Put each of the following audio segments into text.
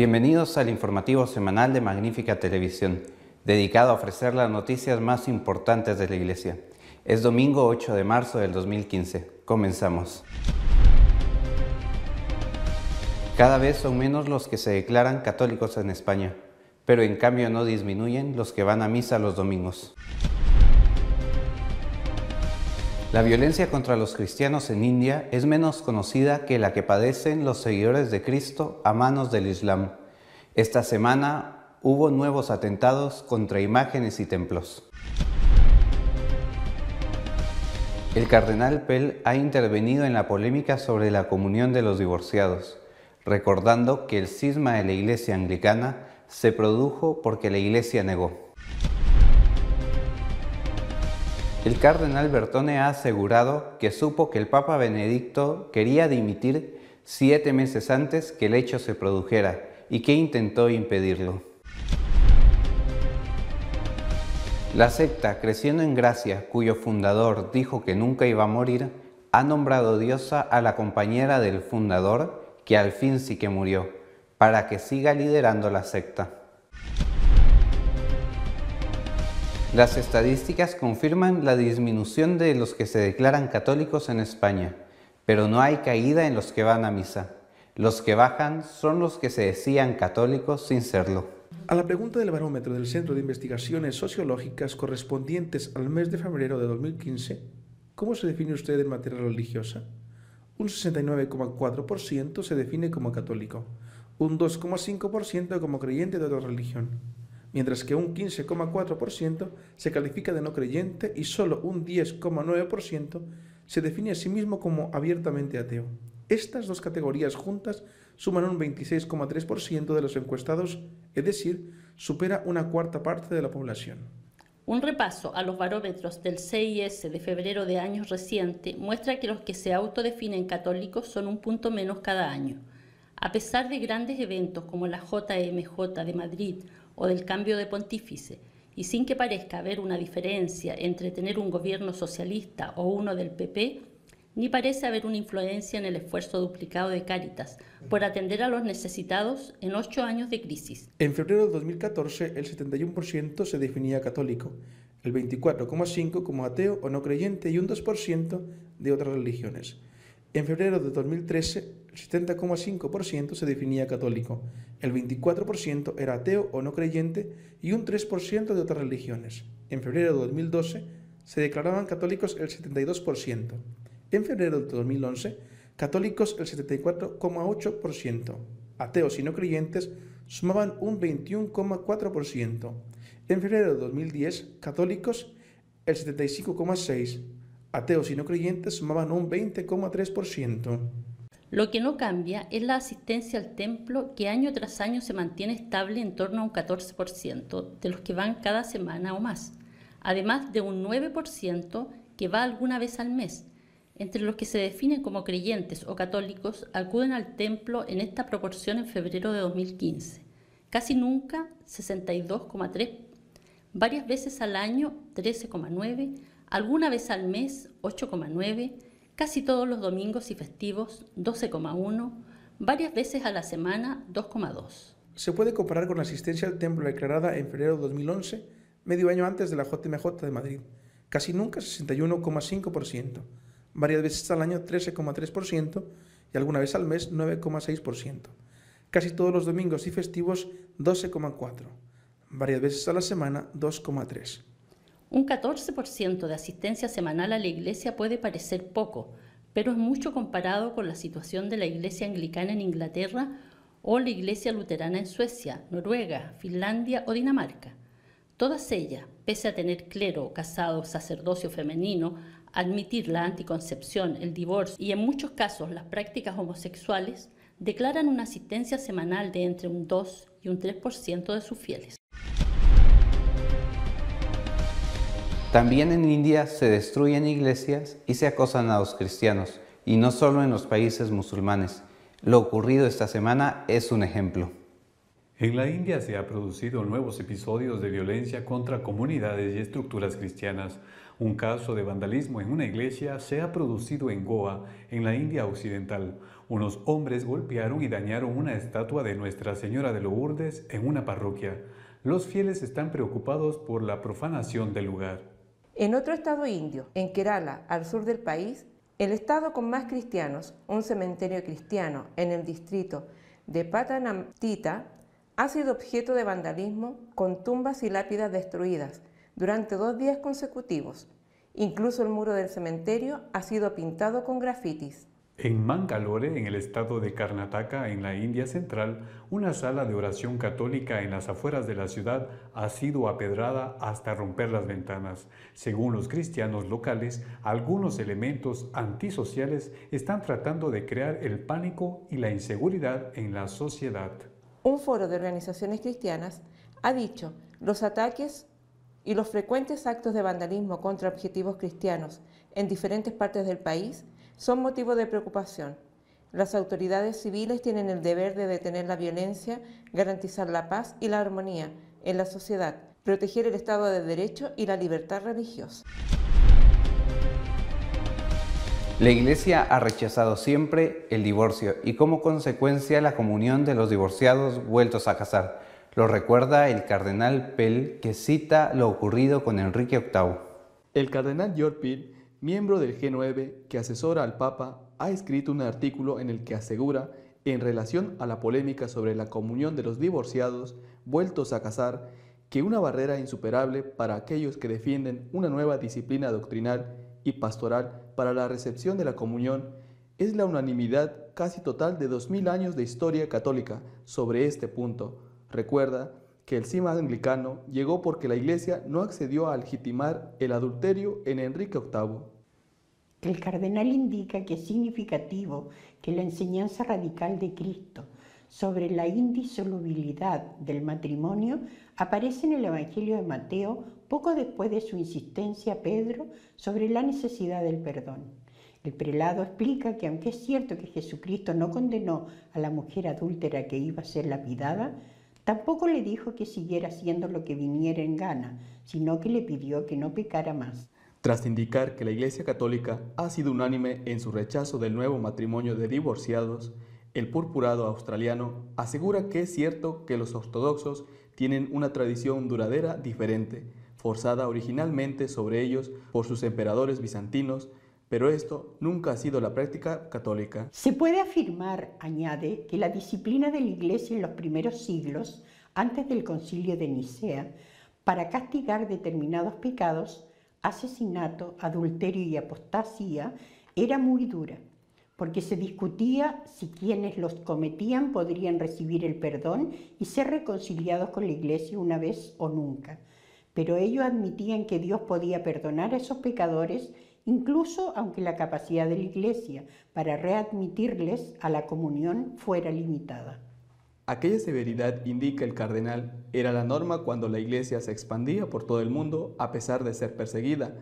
Bienvenidos al informativo semanal de Magnífica Televisión, dedicado a ofrecer las noticias más importantes de la Iglesia. Es domingo 8 de marzo del 2015. Comenzamos. Cada vez son menos los que se declaran católicos en España, pero en cambio no disminuyen los que van a misa los domingos. La violencia contra los cristianos en India es menos conocida que la que padecen los seguidores de Cristo a manos del Islam. Esta semana hubo nuevos atentados contra imágenes y templos. El cardenal Pell ha intervenido en la polémica sobre la comunión de los divorciados, recordando que el cisma de la Iglesia anglicana se produjo porque la Iglesia negó. El cardenal Bertone ha asegurado que supo que el Papa Benedicto quería dimitir 7 meses antes que el hecho se produjera y que intentó impedirlo. La secta Creciendo en Gracia, cuyo fundador dijo que nunca iba a morir, ha nombrado diosa a la compañera del fundador, que al fin sí que murió, para que siga liderando la secta. Las estadísticas confirman la disminución de los que se declaran católicos en España, pero no hay caída en los que van a misa. Los que bajan son los que se decían católicos sin serlo. A la pregunta del barómetro del Centro de Investigaciones Sociológicas correspondientes al mes de febrero de 2015, ¿cómo se define usted en materia religiosa? Un 69,4% se define como católico, un 2,5% como creyente de otra religión, mientras que un 15,4% se califica de no creyente y solo un 10,9% se define a sí mismo como abiertamente ateo. Estas dos categorías juntas suman un 26,3% de los encuestados, es decir, supera una cuarta parte de la población. Un repaso a los barómetros del CIS de febrero de años recientes muestra que los que se autodefinen católicos son un punto menos cada año. A pesar de grandes eventos como la JMJ de Madrid o del cambio de pontífice, y sin que parezca haber una diferencia entre tener un gobierno socialista o uno del PP, ni parece haber una influencia en el esfuerzo duplicado de Cáritas por atender a los necesitados en 8 años de crisis. En febrero de 2014, el 71% se definía católico, el 24,5% como ateo o no creyente y un 2% de otras religiones. En febrero de 2013, el 70,5% se definía católico, el 24% era ateo o no creyente y un 3% de otras religiones. En febrero de 2012, se declaraban católicos el 72%. En febrero de 2011, católicos el 74,8%. Ateos y no creyentes sumaban un 21,4%. En febrero de 2010, católicos el 75,6%. Ateos y no creyentes sumaban un 20,3%. Lo que no cambia es la asistencia al templo, que año tras año se mantiene estable en torno a un 14% de los que van cada semana o más, además de un 9% que va alguna vez al mes. Entre los que se definen como creyentes o católicos acuden al templo en esta proporción en febrero de 2015. Casi nunca, 62,3%, varias veces al año, 13,9%, alguna vez al mes, 8,9%, casi todos los domingos y festivos, 12,1%, varias veces a la semana, 2,2%. Se puede comparar con la asistencia al templo declarada en febrero de 2011, medio año antes de la JMJ de Madrid. Casi nunca 61,5%, varias veces al año 13,3% y alguna vez al mes 9,6%. Casi todos los domingos y festivos 12,4%, varias veces a la semana 2,3%. Un 14% de asistencia semanal a la iglesia puede parecer poco, pero es mucho comparado con la situación de la iglesia anglicana en Inglaterra o la iglesia luterana en Suecia, Noruega, Finlandia o Dinamarca. Todas ellas, pese a tener clero, casado, sacerdocio femenino, admitir la anticoncepción, el divorcio y en muchos casos las prácticas homosexuales, declaran una asistencia semanal de entre un 2 y un 3% de sus fieles. También en India se destruyen iglesias y se acosan a los cristianos, y no solo en los países musulmanes. Lo ocurrido esta semana es un ejemplo. En la India se han producido nuevos episodios de violencia contra comunidades y estructuras cristianas. Un caso de vandalismo en una iglesia se ha producido en Goa, en la India occidental. Unos hombres golpearon y dañaron una estatua de Nuestra Señora de Lourdes en una parroquia. Los fieles están preocupados por la profanación del lugar. En otro estado indio, en Kerala, al sur del país, el estado con más cristianos, un cementerio cristiano en el distrito de Patanamthitta, ha sido objeto de vandalismo con tumbas y lápidas destruidas durante 2 días consecutivos. Incluso el muro del cementerio ha sido pintado con grafitis. En Mangalore, en el estado de Karnataka, en la India central, una sala de oración católica en las afueras de la ciudad ha sido apedrada hasta romper las ventanas. Según los cristianos locales, algunos elementos antisociales están tratando de crear el pánico y la inseguridad en la sociedad. Un foro de organizaciones cristianas ha dicho: los ataques y los frecuentes actos de vandalismo contra objetivos cristianos en diferentes partes del país son motivo de preocupación. Las autoridades civiles tienen el deber de detener la violencia, garantizar la paz y la armonía en la sociedad, proteger el Estado de Derecho y la libertad religiosa. La Iglesia ha rechazado siempre el divorcio y como consecuencia la comunión de los divorciados vueltos a casar. Lo recuerda el cardenal Pell, que cita lo ocurrido con Enrique VIII. El cardenal George Pell, miembro del G9 que asesora al Papa, ha escrito un artículo en el que asegura, en relación a la polémica sobre la comunión de los divorciados vueltos a casar, que una barrera insuperable para aquellos que defienden una nueva disciplina doctrinal y pastoral para la recepción de la comunión es la unanimidad casi total de 2000 años de historia católica sobre este punto. Recuerda que el cisma anglicano llegó porque la Iglesia no accedió a legitimar el adulterio en Enrique VIII. El cardenal indica que es significativo que la enseñanza radical de Cristo sobre la indisolubilidad del matrimonio aparece en el Evangelio de Mateo poco después de su insistencia a Pedro sobre la necesidad del perdón. El prelado explica que aunque es cierto que Jesucristo no condenó a la mujer adúltera que iba a ser lapidada, tampoco le dijo que siguiera haciendo lo que viniera en gana, sino que le pidió que no pecara más. Tras indicar que la Iglesia Católica ha sido unánime en su rechazo del nuevo matrimonio de divorciados, el purpurado australiano asegura que es cierto que los ortodoxos tienen una tradición duradera diferente, forzada originalmente sobre ellos por sus emperadores bizantinos, pero esto nunca ha sido la práctica católica. Se puede afirmar, añade, que la disciplina de la Iglesia en los primeros siglos, antes del Concilio de Nicea, para castigar determinados pecados, asesinato, adulterio y apostasía, era muy dura, porque se discutía si quienes los cometían podrían recibir el perdón y ser reconciliados con la Iglesia una vez o nunca. Pero ellos admitían que Dios podía perdonar a esos pecadores, incluso aunque la capacidad de la Iglesia para readmitirles a la comunión fuera limitada. Aquella severidad, indica el cardenal, era la norma cuando la Iglesia se expandía por todo el mundo a pesar de ser perseguida.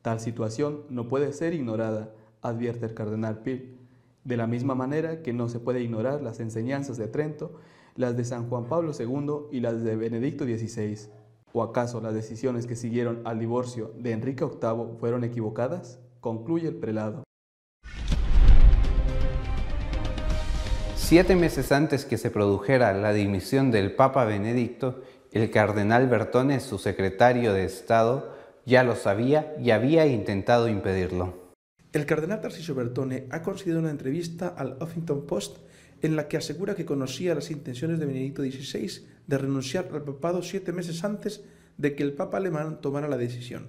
Tal situación no puede ser ignorada, advierte el cardenal Pell. De la misma manera que no se puede ignorar las enseñanzas de Trento, las de San Juan Pablo II y las de Benedicto XVI. ¿O acaso las decisiones que siguieron al divorcio de Enrique VIII fueron equivocadas? Concluye el prelado. 7 meses antes que se produjera la dimisión del Papa Benedicto, el cardenal Bertone, su secretario de Estado, ya lo sabía y había intentado impedirlo. El cardenal Tarcisio Bertone ha concedido una entrevista al Huffington Post en la que asegura que conocía las intenciones de Benedicto XVI de renunciar al papado 7 meses antes de que el Papa alemán tomara la decisión.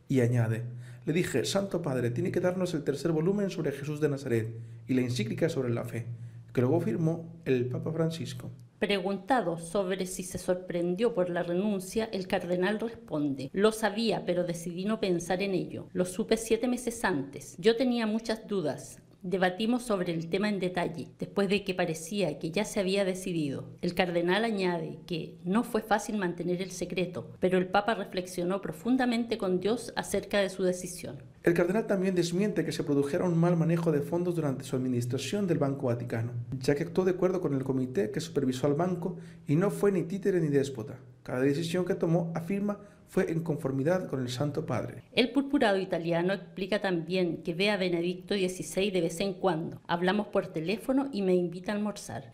Y añade: le dije, Santo Padre, tiene que darnos el 3er volumen sobre Jesús de Nazaret y la encíclica sobre la fe, que luego firmó el Papa Francisco. Preguntado sobre si se sorprendió por la renuncia, el cardenal responde: lo sabía, pero decidí no pensar en ello. Lo supe 7 meses antes. Yo tenía muchas dudas. Debatimos sobre el tema en detalle, después de que parecía que ya se había decidido. El cardenal añade que no fue fácil mantener el secreto, pero el Papa reflexionó profundamente con Dios acerca de su decisión. El cardenal también desmiente que se produjera un mal manejo de fondos durante su administración del Banco Vaticano, ya que actuó de acuerdo con el comité que supervisó al banco y no fue ni títere ni déspota. Cada decisión que tomó, afirma, fue en conformidad con el Santo Padre. El purpurado italiano explica también que ve a Benedicto XVI de vez en cuando. Hablamos por teléfono y me invita a almorzar.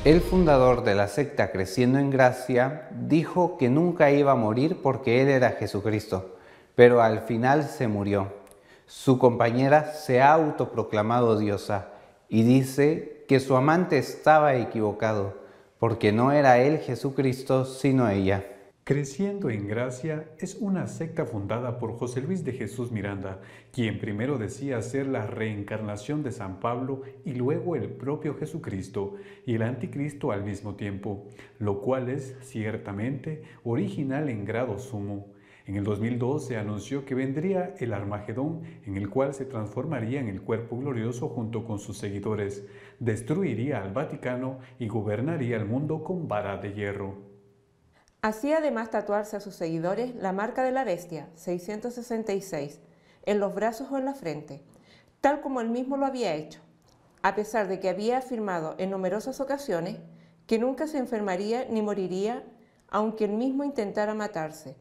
El fundador de la secta Creciendo en Gracia dijo que nunca iba a morir porque él era Jesucristo, pero al final se murió. Su compañera se ha autoproclamado diosa y dice que su amante estaba equivocado, porque no era él Jesucristo, sino ella. Creciendo en Gracia es una secta fundada por José Luis de Jesús Miranda, quien primero decía ser la reencarnación de San Pablo y luego el propio Jesucristo y el anticristo al mismo tiempo, lo cual es, ciertamente, original en grado sumo. En el 2002 se anunció que vendría el Armagedón, en el cual se transformaría en el cuerpo glorioso junto con sus seguidores, destruiría al Vaticano y gobernaría el mundo con vara de hierro. Hacía además tatuarse a sus seguidores la marca de la bestia, 666, en los brazos o en la frente, tal como él mismo lo había hecho, a pesar de que había afirmado en numerosas ocasiones que nunca se enfermaría ni moriría, aunque él mismo intentara matarse.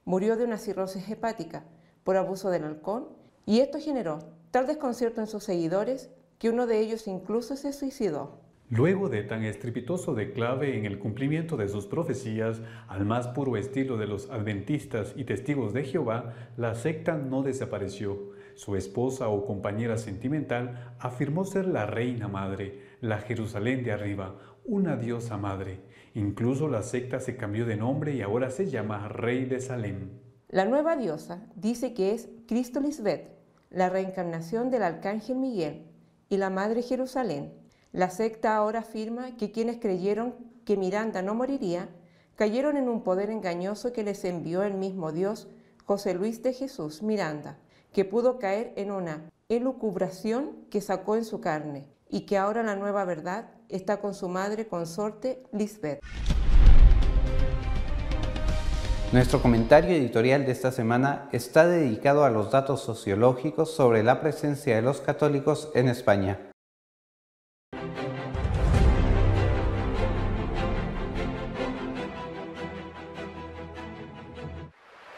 Murió de una cirrosis hepática por abuso del alcohol y esto generó tal desconcierto en sus seguidores que uno de ellos incluso se suicidó. Luego de tan estrepitoso declave en el cumplimiento de sus profecías, al más puro estilo de los adventistas y testigos de Jehová, la secta no desapareció. Su esposa o compañera sentimental afirmó ser la reina madre, la Jerusalén de arriba, una diosa madre. Incluso la secta se cambió de nombre y ahora se llama Rey de Salem. La nueva diosa dice que es Cristo Lisbeth, la reencarnación del arcángel Miguel y la madre Jerusalén. La secta ahora afirma que quienes creyeron que Miranda no moriría, cayeron en un poder engañoso que les envió el mismo Dios, José Luis de Jesús Miranda, que pudo caer en una elucubración que sacó en su carne, y que ahora la nueva verdad está con su madre consorte Lisbeth. Nuestro comentario editorial de esta semana está dedicado a los datos sociológicos sobre la presencia de los católicos en España.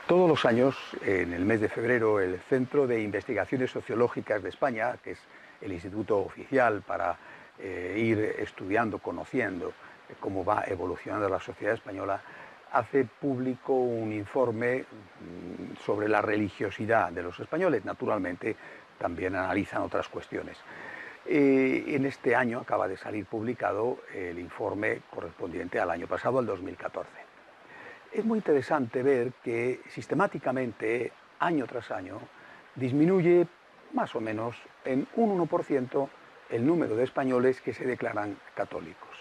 Todos los años, en el mes de febrero, el Centro de Investigaciones Sociológicas de España, que es el instituto oficial para ir estudiando, conociendo cómo va evolucionando la sociedad española, hace público un informe sobre la religiosidad de los españoles. Naturalmente, también analizan otras cuestiones. En este año acaba de salir publicado el informe correspondiente al año pasado, al 2014. Es muy interesante ver que sistemáticamente, año tras año, disminuye más o menos en un 1% el número de españoles que se declaran católicos,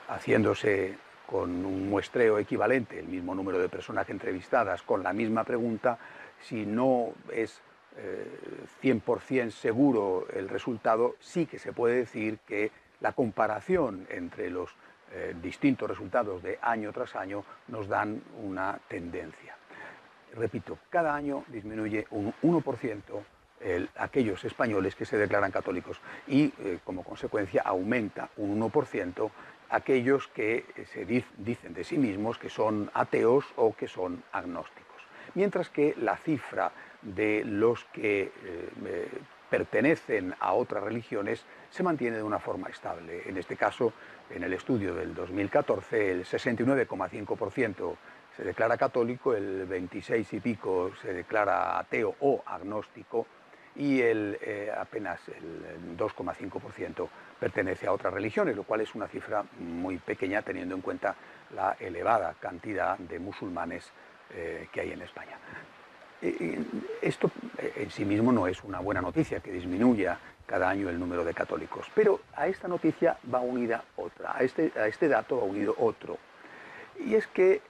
haciéndose con un muestreo equivalente, el mismo número de personas entrevistadas, con la misma pregunta, si no es 100% seguro el resultado, sí que se puede decir que la comparación entre los distintos resultados de año tras año nos dan una tendencia. Repito, cada año disminuye un 1% aquellos españoles que se declaran católicos y como consecuencia aumenta un 1% aquellos que se dicen de sí mismos que son ateos o que son agnósticos. Mientras que la cifra de los que pertenecen a otras religiones se mantiene de una forma estable. En este caso, en el estudio del 2014, el 69,5% se declara católico, el 26 y pico se declara ateo o agnóstico y apenas el 2,5% pertenece a otras religiones, lo cual es una cifra muy pequeña teniendo en cuenta la elevada cantidad de musulmanes que hay en España. Esto en sí mismo no es una buena noticia, que disminuya cada año el número de católicos, pero a esta noticia va unida otra, a este dato va unido otro, y es que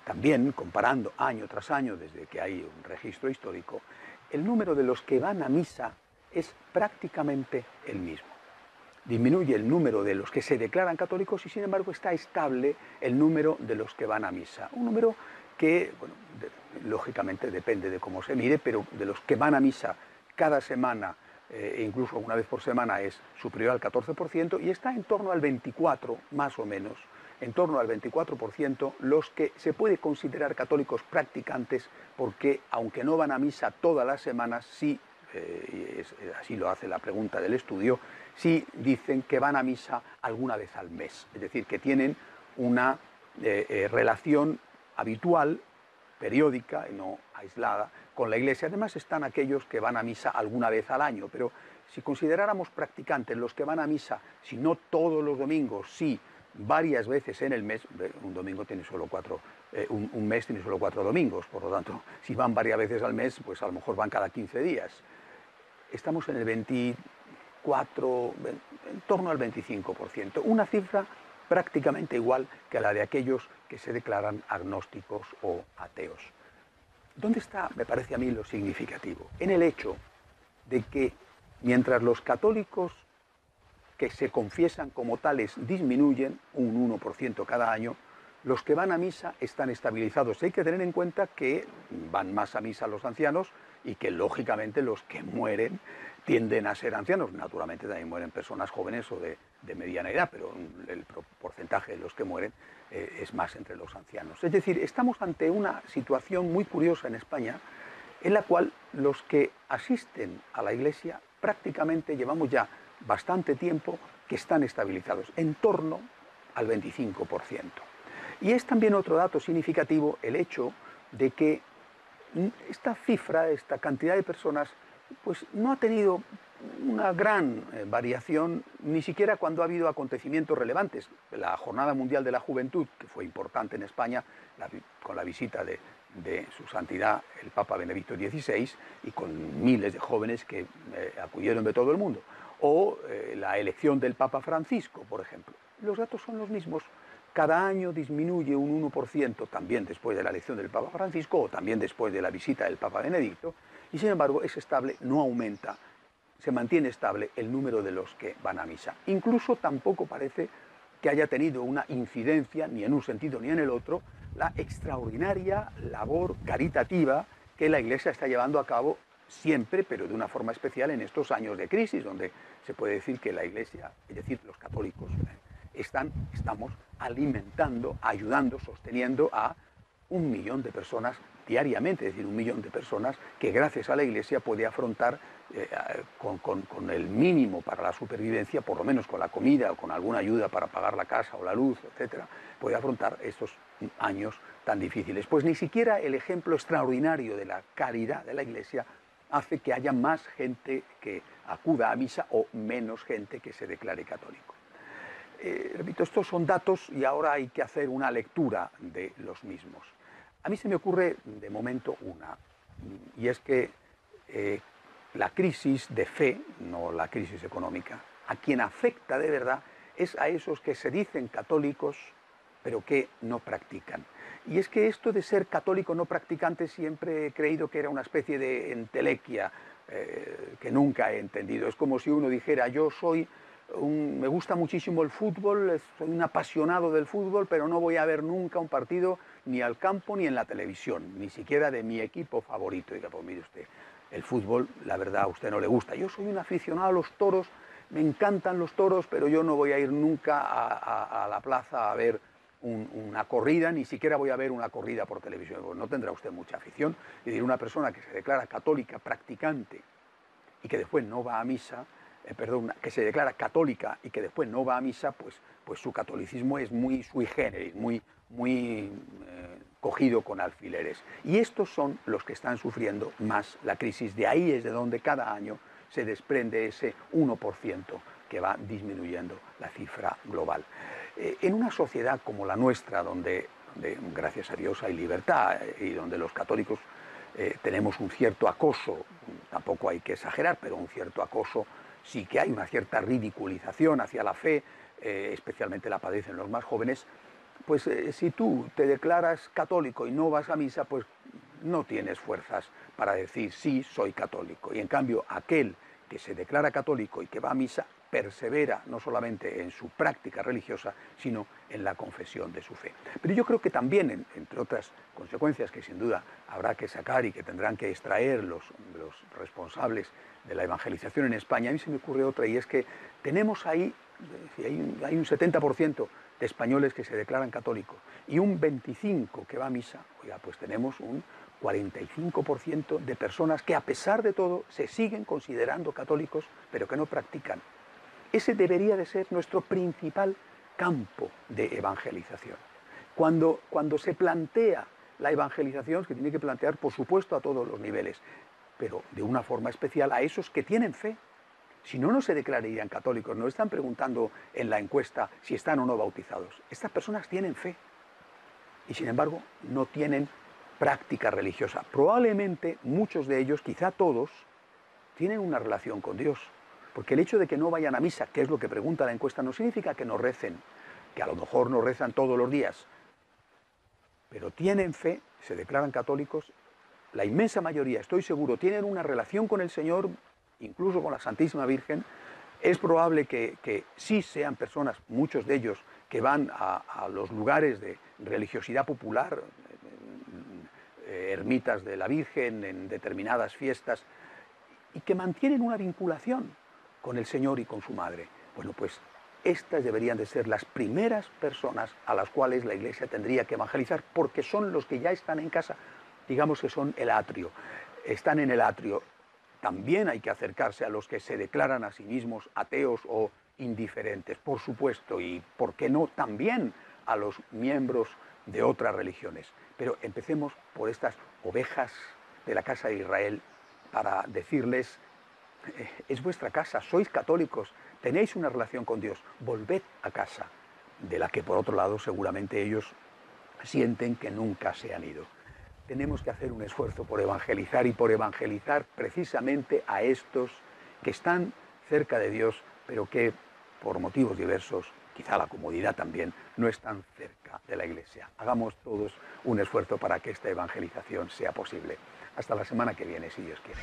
también comparando año tras año desde que hay un registro histórico, el número de los que van a misa es prácticamente el mismo. Disminuye el número de los que se declaran católicos y sin embargo está estable el número de los que van a misa, un número que, bueno, lógicamente depende de cómo se mire, pero de los que van a misa cada semana, e incluso una vez por semana, es superior al 14%, y está en torno al 24%, más o menos, en torno al 24%, los que se puede considerar católicos practicantes, porque aunque no van a misa todas las semanas, sí, así lo hace la pregunta del estudio, sí dicen que van a misa alguna vez al mes, es decir, que tienen una relación habitual, periódica y no aislada con la Iglesia. Además están aquellos que van a misa alguna vez al año, pero si consideráramos practicantes los que van a misa, si no todos los domingos, sí varias veces en el mes, un domingo tiene solo un mes tiene solo 4 domingos, por lo tanto, si van varias veces al mes, pues a lo mejor van cada 15 días. Estamos en el 24, en torno al 25%, una cifra prácticamente igual que a la de aquellos que se declaran agnósticos o ateos. ¿Dónde está, me parece a mí, lo significativo? En el hecho de que mientras los católicos que se confiesan como tales disminuyen un 1% cada año, los que van a misa están estabilizados. Hay que tener en cuenta que van más a misa los ancianos y que, lógicamente, los que mueren tienden a ser ancianos. Naturalmente también mueren personas jóvenes o de mediana edad, pero el porcentaje de los que mueren es más entre los ancianos. Es decir, estamos ante una situación muy curiosa en España, en la cual los que asisten a la Iglesia prácticamente llevamos ya bastante tiempo que están estabilizados, en torno al 25%. Y es también otro dato significativo el hecho de que esta cifra, esta cantidad de personas, pues no ha tenido una gran variación, ni siquiera cuando ha habido acontecimientos relevantes. La Jornada Mundial de la Juventud, que fue importante en España, con la visita de su santidad el Papa Benedicto XVI y con miles de jóvenes que acudieron de todo el mundo. O la elección del Papa Francisco, por ejemplo. Los datos son los mismos. Cada año disminuye un 1%, también después de la elección del Papa Francisco o también después de la visita del Papa Benedicto, y sin embargo es estable, no aumenta, se mantiene estable el número de los que van a misa. Incluso tampoco parece que haya tenido una incidencia, ni en un sentido ni en el otro, la extraordinaria labor caritativa que la Iglesia está llevando a cabo siempre, pero de una forma especial en estos años de crisis, donde se puede decir que la Iglesia, es decir, los católicos, estamos alimentando, ayudando, sosteniendo a 1 millón de personas diariamente, es decir, 1 millón de personas que gracias a la Iglesia puede afrontar con el mínimo para la supervivencia, por lo menos con la comida o con alguna ayuda para pagar la casa o la luz, etcétera, puede afrontar estos años tan difíciles. Pues ni siquiera el ejemplo extraordinario de la caridad de la Iglesia hace que haya más gente que acuda a misa o menos gente que se declare católico. Repito, estos son datos y ahora hay que hacer una lectura de los mismos. A mí se me ocurre de momento una, y es que la crisis de fe, no la crisis económica, a quien afecta de verdad es a esos que se dicen católicos pero que no practican. Y es que esto de ser católico no practicante siempre he creído que era una especie de entelequia que nunca he entendido. Es como si uno dijera, yo me gusta muchísimo el fútbol, soy un apasionado del fútbol, pero no voy a ver nunca un partido ni al campo ni en la televisión, ni siquiera de mi equipo favorito. Diga, pues mire usted, el fútbol, la verdad, a usted no le gusta. Yo soy un aficionado a los toros, me encantan los toros, pero yo no voy a ir nunca a la plaza a ver una corrida, ni siquiera voy a ver una corrida por televisión. Pues no tendrá usted mucha afición. Es decir, una persona que se declara católica, practicante, y que después no va a misa, que se declara católica y que después no va a misa, pues su catolicismo es muy sui generis, muy cogido con alfileres. Y estos son los que están sufriendo más la crisis. De ahí es de donde cada año se desprende ese 1% que va disminuyendo la cifra global. En una sociedad como la nuestra, donde gracias a Dios hay libertad y donde los católicos tenemos un cierto acoso, tampoco hay que exagerar, pero un cierto acoso, sí que hay una cierta ridiculización hacia la fe, especialmente la padecen los más jóvenes, pues si tú te declaras católico y no vas a misa, pues no tienes fuerzas para decir sí, soy católico. Y en cambio, aquel que se declara católico y que va a misa, persevera no solamente en su práctica religiosa, sino en la confesión de su fe. Pero yo creo que también, entre otras consecuencias que sin duda habrá que sacar y que tendrán que extraer los responsables de la evangelización en España, a mí se me ocurre otra, y es que tenemos ahí, hay un 70% de españoles que se declaran católicos y un 25% que va a misa. Oiga, pues tenemos un 45% de personas que a pesar de todo se siguen considerando católicos, pero que no practican. Ese debería de ser nuestro principal campo de evangelización. Cuando se plantea la evangelización, que tiene que plantear, por supuesto, a todos los niveles, pero de una forma especial a esos que tienen fe. Si no, no se declararían católicos. No están preguntando en la encuesta si están o no bautizados. Estas personas tienen fe y, sin embargo, no tienen práctica religiosa. Probablemente muchos de ellos, quizá todos, tienen una relación con Dios. Porque el hecho de que no vayan a misa, que es lo que pregunta la encuesta, no significa que no recen, que a lo mejor no rezan todos los días, pero tienen fe, se declaran católicos. La inmensa mayoría, estoy seguro, tienen una relación con el Señor, incluso con la Santísima Virgen. Es probable que sí sean personas, muchos de ellos, que van a los lugares de religiosidad popular, ermitas de la Virgen, en determinadas fiestas, y que mantienen una vinculación con el Señor y con su madre. Bueno, pues estas deberían de ser las primeras personas a las cuales la Iglesia tendría que evangelizar, porque son los que ya están en casa, digamos que son el atrio, están en el atrio. También hay que acercarse a los que se declaran a sí mismos ateos o indiferentes, por supuesto, y por qué no también a los miembros de otras religiones. Pero empecemos por estas ovejas de la casa de Israel para decirles: es vuestra casa, sois católicos, tenéis una relación con Dios, volved a casa, de la que por otro lado seguramente ellos sienten que nunca se han ido. Tenemos que hacer un esfuerzo por evangelizar, y por evangelizar precisamente a estos que están cerca de Dios, pero que por motivos diversos, quizá la comodidad también, no están cerca de la Iglesia. Hagamos todos un esfuerzo para que esta evangelización sea posible. Hasta la semana que viene, si Dios quiere.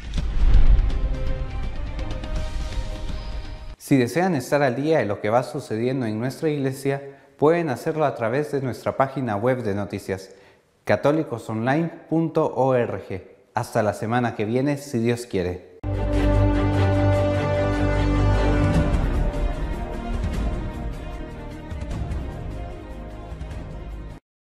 Si desean estar al día de lo que va sucediendo en nuestra iglesia, pueden hacerlo a través de nuestra página web de noticias, católicosonline.org. Hasta la semana que viene, si Dios quiere.